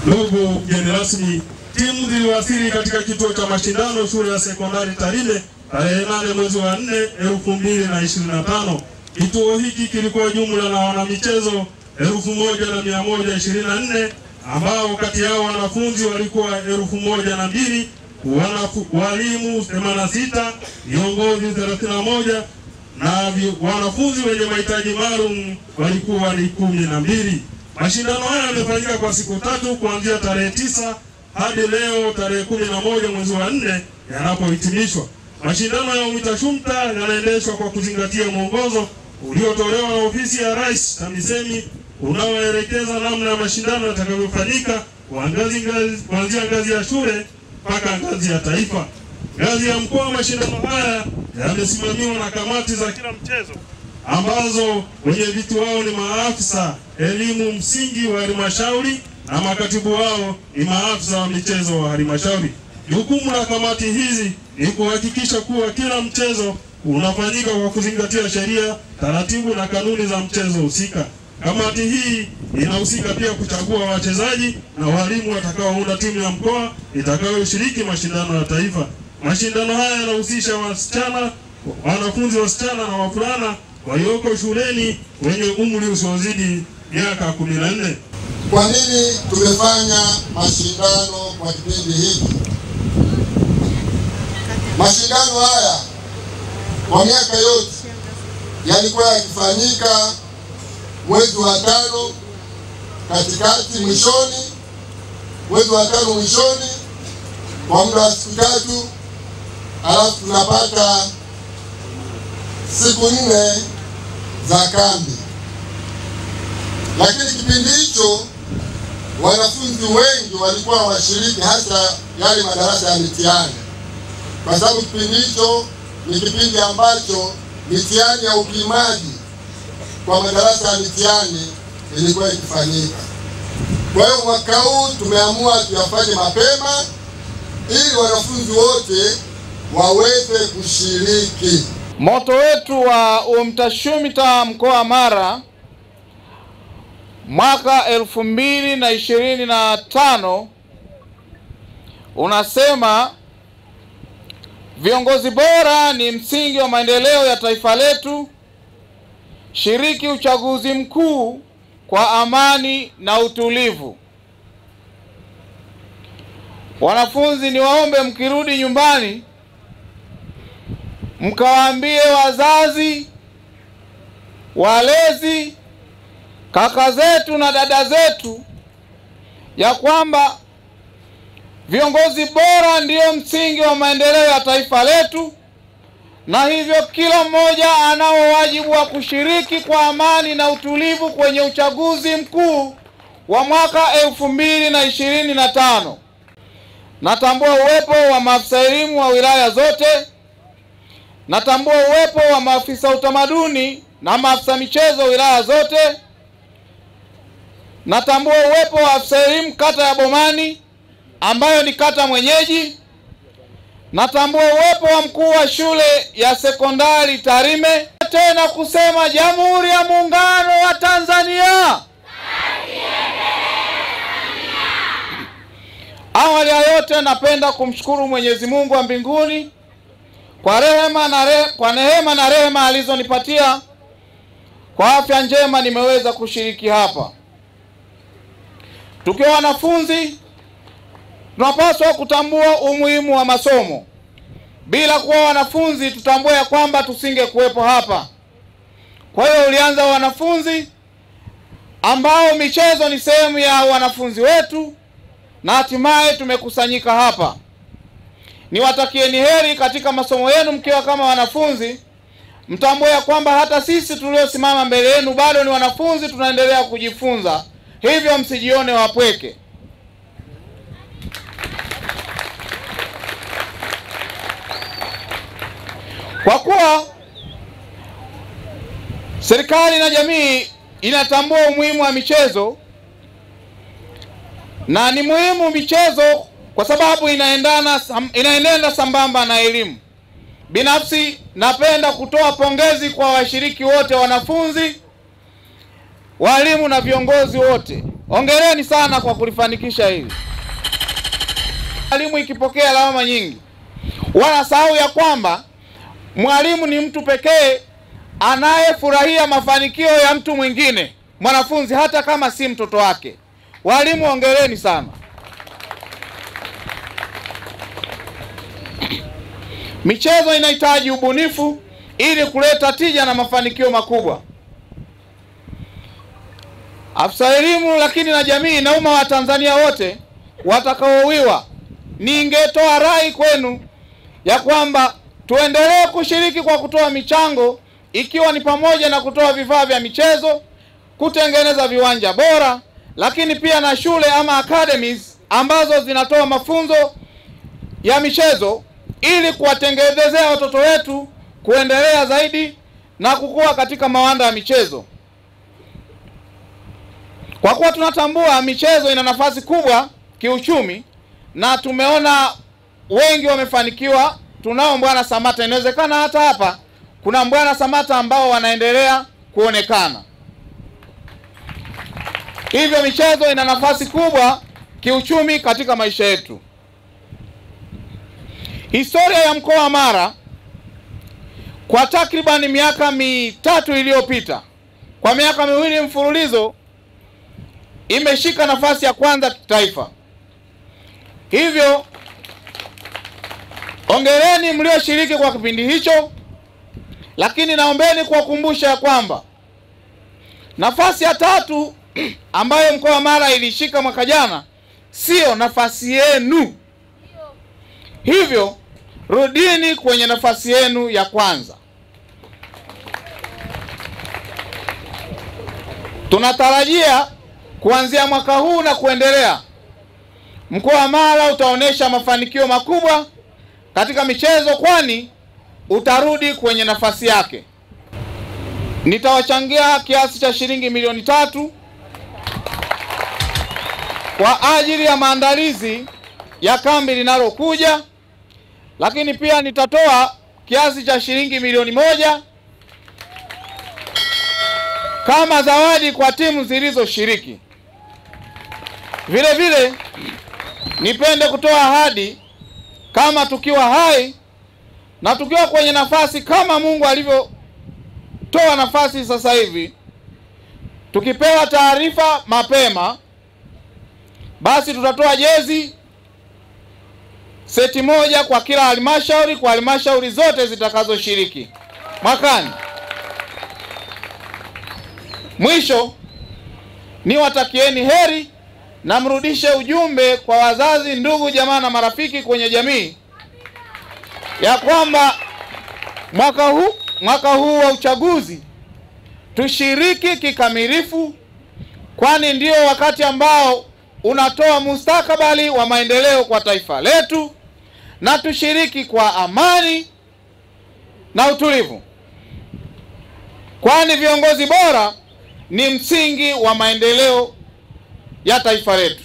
Ndugu mgeni rasmi, timu ziliwasili katika kituo cha mashindano shule ya sekondari Tarime tarehe 8 mwezi wa 4 2025. Kituo hiki kilikuwa jumla na wanamichezo 1124 ambao kati yao wanafunzi walikuwa 1002, walimu 86, viongozi 31 na wanafunzi wenye mahitaji maalum walikuwa ni 12. Mashindano haya yamefanyika kwa siku 3 kuanzia tarehe 9 hadi leo tarehe 11 mwezi wa 4 yanapohitimishwa. Mashindano ya UMITASHUMTA yanaendeshwa kwa kuzingatia mwongozo uliotolewa na ofisi ya Rais TAMISEMI unaoelekeza namna ya mashindano yatakavyofanyika kuanzia ngazi ya shule mpaka ngazi ya taifa. Ngazi ya mkoa, mashindano haya yamesimamiwa na kamati za kila mchezo ambazo wenye viti wao ni maafisa elimu msingi wa halmashauri na makatibu wao ni maafisa wa michezo wa halmashauri. Jukumu la kamati hizi ni kuhakikisha kuwa kila mchezo unafanyika kwa kuzingatia sheria, taratibu na kanuni za mchezo husika. Kamati hii inahusika pia kuchagua wachezaji na walimu watakaounda timu ya mkoa itakayoshiriki mashindano ya taifa. Mashindano haya yanahusisha wanafunzi wasichana na wavulana walioko shuleni wenye umri usiozidi miaka 14. Kwa nini tumefanya mashindano kwa kipindi hiki? Mashindano haya kwa miaka yote yalikuwa yakifanyika mwezi wa 5 katikati, mwishoni, mwezi wa 5 mwishoni kwa muda wa siku 3, alafu tunapata siku 4 za kambi. Lakini kipindi hicho wanafunzi wengi walikuwa washiriki hasa yale madarasa ya mitihani, kwa sababu kipindi hicho ni kipindi ambacho mitihani ya upimaji kwa madarasa ya mitihani ilikuwa ikifanyika. Kwa hiyo mwaka huu tumeamua tuyafanye mapema ili wanafunzi wote waweze kushiriki. Moto wetu wa UMITASHUMTA mkoa wa Mara mwaka 2025 unasema viongozi bora ni msingi wa maendeleo ya taifa letu. Shiriki uchaguzi mkuu kwa amani na utulivu. Wanafunzi, niwaombe mkirudi nyumbani mkawaambie wazazi, walezi, kaka zetu na dada zetu ya kwamba viongozi bora ndio msingi wa maendeleo ya taifa letu, na hivyo kila mmoja anao wajibu wa kushiriki kwa amani na utulivu kwenye uchaguzi mkuu wa mwaka 2025. Natambua uwepo wa maafisa elimu wa wilaya zote. Natambua uwepo wa maafisa utamaduni na maafisa michezo wilaya zote. Natambua uwepo wa afisa elimu kata ya Bomani ambayo ni kata mwenyeji. Natambua uwepo wa mkuu wa shule ya sekondari Tarime. Tena kusema Jamhuri ya Muungano wa Tanzania. Awali ya yote napenda kumshukuru Mwenyezi Mungu wa mbinguni kwa neema na rehema alizonipatia. Kwa afya njema nimeweza kushiriki hapa. Tukiwa wanafunzi tunapaswa kutambua umuhimu wa masomo. Bila kuwa wanafunzi tutambue ya kwamba tusinge kuwepo hapa. Kwa hiyo ulianza wanafunzi ambao michezo ni sehemu ya wanafunzi wetu, na hatimaye tumekusanyika hapa. Niwatakieni heri katika masomo yenu mkiwa kama wanafunzi. Mtambue ya kwamba hata sisi tuliosimama mbele yenu bado ni wanafunzi, tunaendelea kujifunza. Hivyo msijione wapweke. Kwa kuwa serikali na jamii inatambua umuhimu wa michezo, na ni muhimu michezo kwa sababu inaendana sambamba na elimu. Binafsi napenda kutoa pongezi kwa washiriki wote, wanafunzi, walimu na viongozi wote Hongereni sana kwa kulifanikisha hili. Walimu ikipokea lawama nyingi, wanasahau ya kwamba mwalimu ni mtu pekee anayefurahia mafanikio ya mtu mwingine, mwanafunzi, hata kama si mtoto wake. Walimu hongereni sana. Michezo inahitaji ubunifu ili kuleta tija na mafanikio makubwa. Afisa elimu lakini na jamii na umma wa Tanzania wote watakaowiwa, ningetoa rai kwenu ya kwamba tuendelee kushiriki kwa kutoa michango, ikiwa ni pamoja na kutoa vifaa vya michezo, kutengeneza viwanja bora, lakini pia na shule ama academies ambazo zinatoa mafunzo ya michezo ili kuwatengenezea watoto wetu kuendelea zaidi na kukua katika mawanda ya michezo. Kwa kuwa tunatambua michezo ina nafasi kubwa kiuchumi na tumeona wengi wamefanikiwa. Tunao Mbwana Samata, inawezekana hata hapa kuna Mbwana Samata ambao wanaendelea kuonekana. Hivyo michezo ina nafasi kubwa kiuchumi katika maisha yetu. Historia ya mkoa wa Mara kwa takriban miaka 3 iliyopita, kwa miaka 2 mfululizo imeshika nafasi ya kwanza kitaifa. Hivyo hongereni mlioshiriki kwa kipindi hicho, lakini naombeni kuwakumbusha kwamba nafasi ya 3 ambayo mkoa wa Mara ilishika mwaka jana sio nafasi yenu. Hivyo rudini kwenye nafasi yenu ya kwanza. Tunatarajia kuanzia mwaka huu na kuendelea, mkoa wa Mara utaonesha mafanikio makubwa katika michezo, kwani utarudi kwenye nafasi yake. Nitawachangia kiasi cha shilingi milioni 3 kwa ajili ya maandalizi ya kambi linalokuja, lakini pia nitatoa kiasi cha shilingi milioni 1 kama zawadi kwa timu zilizoshiriki. Vile vile nipende kutoa ahadi, kama tukiwa hai na tukiwa kwenye nafasi kama Mungu alivyotoa nafasi sasa hivi, tukipewa taarifa mapema, basi tutatoa jezi seti 1 kwa kila halmashauri, kwa halmashauri zote zitakazoshiriki mwakani. Mwisho niwatakieni heri na mrudishe ujumbe kwa wazazi, ndugu, jamaa na marafiki kwenye jamii ya kwamba mwaka huu wa uchaguzi tushiriki kikamilifu, kwani ndio wakati ambao unatoa mustakabali wa maendeleo kwa taifa letu, na tushiriki kwa amani na utulivu, kwani viongozi bora ni msingi wa maendeleo ya taifa letu.